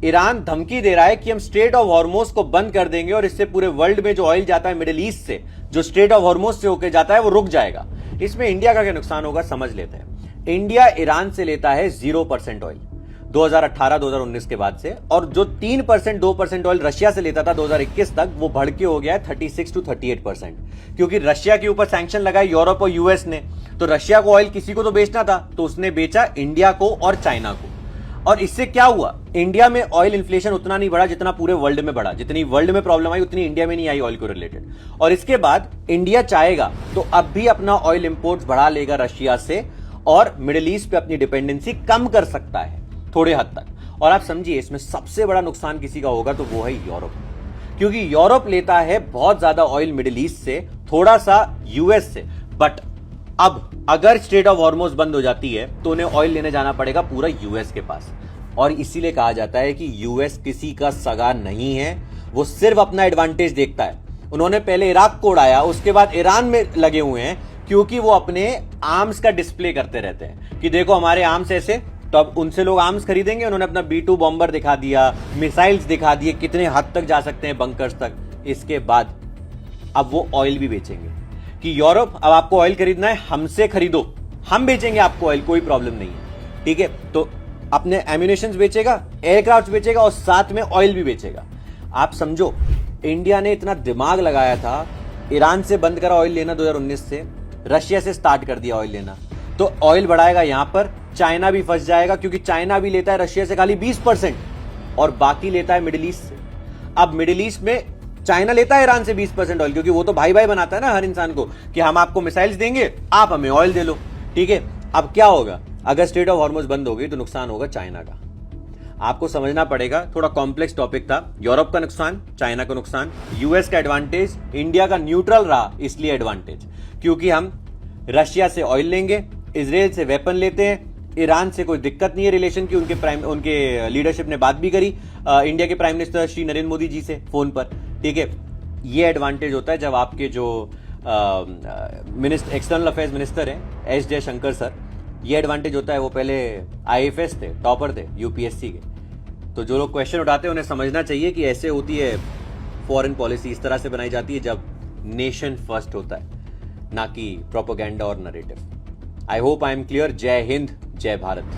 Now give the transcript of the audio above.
Iran धमकी दे रहा है कि हम स्ट्रेट ऑफ हॉर्मोज को बंद कर देंगे और इससे पूरे वर्ल्ड में जो ऑयल जाता है मिडिल ईस्ट से, जो स्ट्रेट ऑफ हॉर्मोज से होकर जाता है, वो रुक जाएगा। इसमें इंडिया का क्या नुकसान होगा समझ लेते हैं। इंडिया ईरान से लेता है 0% ऑयल 2018-2019 के बाद से, और जो 3% 2% ऑयल रशिया से लेता था 2021 तक, वो बढ़ के हो गया है 36 to 38%, क्योंकि रशिया के ऊपर सैंक्शन लगाए यूरोप और यूएस ने। तो रशिया को ऑयल किसी को तो बेचना था, तो उसने बेचा इंडिया को और चाइना को। और इससे क्या हुआ, इंडिया में ऑयल इन्फ्लेशन उतना नहीं बढ़ा जितना पूरे वर्ल्ड में बढ़ा। जितनी वर्ल्ड में प्रॉब्लम आई उतनी इंडिया में नहीं आई ऑयल को रिलेटेड। और इसके बाद इंडिया चाहेगा तो अब भी अपना ऑयल इंपोर्ट्स बढ़ा लेगा रशिया से, और मिडिल ईस्ट पे अपनी डिपेंडेंसी कम कर सकता है थोड़े हद तक। और आप समझिए इसमें सबसे बड़ा नुकसान किसी का होगा तो वो है यूरोप, क्योंकि यूरोप लेता है बहुत ज्यादा ऑयल मिडिल ईस्ट से, थोड़ा सा यूएस से। बट अब अगर स्ट्रेट ऑफ हॉर्मोज बंद हो जाती है तो उन्हें ऑयल लेने जाना पड़ेगा पूरा यूएस के पास। और इसीलिए कहा जाता है कि यूएस किसी का सगा नहीं है, वो सिर्फ अपना एडवांटेज देखता है। उन्होंने पहले इराक को उड़ाया, उसके बाद ईरान में लगे हुए हैं, क्योंकि वो अपने आर्म्स का डिस्प्ले करते रहते हैं कि देखो हमारे आर्म्स ऐसे, तो अब उनसे लोग आर्म्स खरीदेंगे। उन्होंने अपना B2 बॉम्बर दिखा दिया, मिसाइल्स दिखा दिए, कितने हद तक जा सकते हैं बंकर्स तक। इसके बाद अब वो ऑयल भी बेचेंगे कि यूरोप अब आपको ऑयल खरीदना है हमसे खरीदो, हम बेचेंगे आपको ऑयल, कोई प्रॉब्लम नहीं है, ठीक है। तो अपने एम्यूनेशंस बेचेगा, एयरक्राफ्ट बेचेगा और साथ में ऑयल भी बेचेगा। आप समझो इंडिया ने इतना दिमाग लगाया था, ईरान से बंद करा ऑयल लेना 2019 से, रशिया से स्टार्ट कर दिया ऑयल लेना, तो ऑयल बढ़ाएगा यहां पर। चाइना भी फंस जाएगा, क्योंकि चाइना भी लेता है रशिया से खाली 20% और बाकी लेता है मिडिल ईस्ट से। अब मिडिल ईस्ट में चाइना लेता है ईरान से 20% ऑयल, क्योंकि वो तो भाई भाई बनाता है ना हर इंसान को, कि हम आपको मिसाइल्स देंगे, आप हमें ऑयल दे लो, ठीक है। अब क्या होगा, अगर स्ट्रेट ऑफ हॉर्मोज बंद हो गई तो नुकसान होगा चाइना का। आपको समझना पड़ेगा, थोड़ा कॉम्प्लेक्स टॉपिक था। यूरोप का नुकसान, चाइना का नुकसान, यूएस का एडवांटेज, इंडिया का न्यूट्रल रहा इसलिए एडवांटेज, क्योंकि हम रशिया से ऑयल लेंगे, इजराइल से वेपन लेते हैं, ईरान से कोई दिक्कत नहीं है रिलेशन की। उनके लीडरशिप ने बात भी करी इंडिया के प्राइम मिनिस्टर श्री नरेंद्र मोदी जी से फोन पर, ठीक है। ये एडवांटेज होता है जब आपके जो एक्सटर्नल अफेयर्स मिनिस्टर हैं एस जयशंकर सर, ये एडवांटेज होता है। वो पहले आईएफएस थे, टॉपर थे यूपीएससी के। तो जो लोग क्वेश्चन उठाते हैं उन्हें समझना चाहिए कि ऐसे होती है फॉरेन पॉलिसी, इस तरह से बनाई जाती है जब नेशन फर्स्ट होता है, ना कि प्रोपेगेंडा और narrative. I hope I am clear. जय हिंद, जय भारत।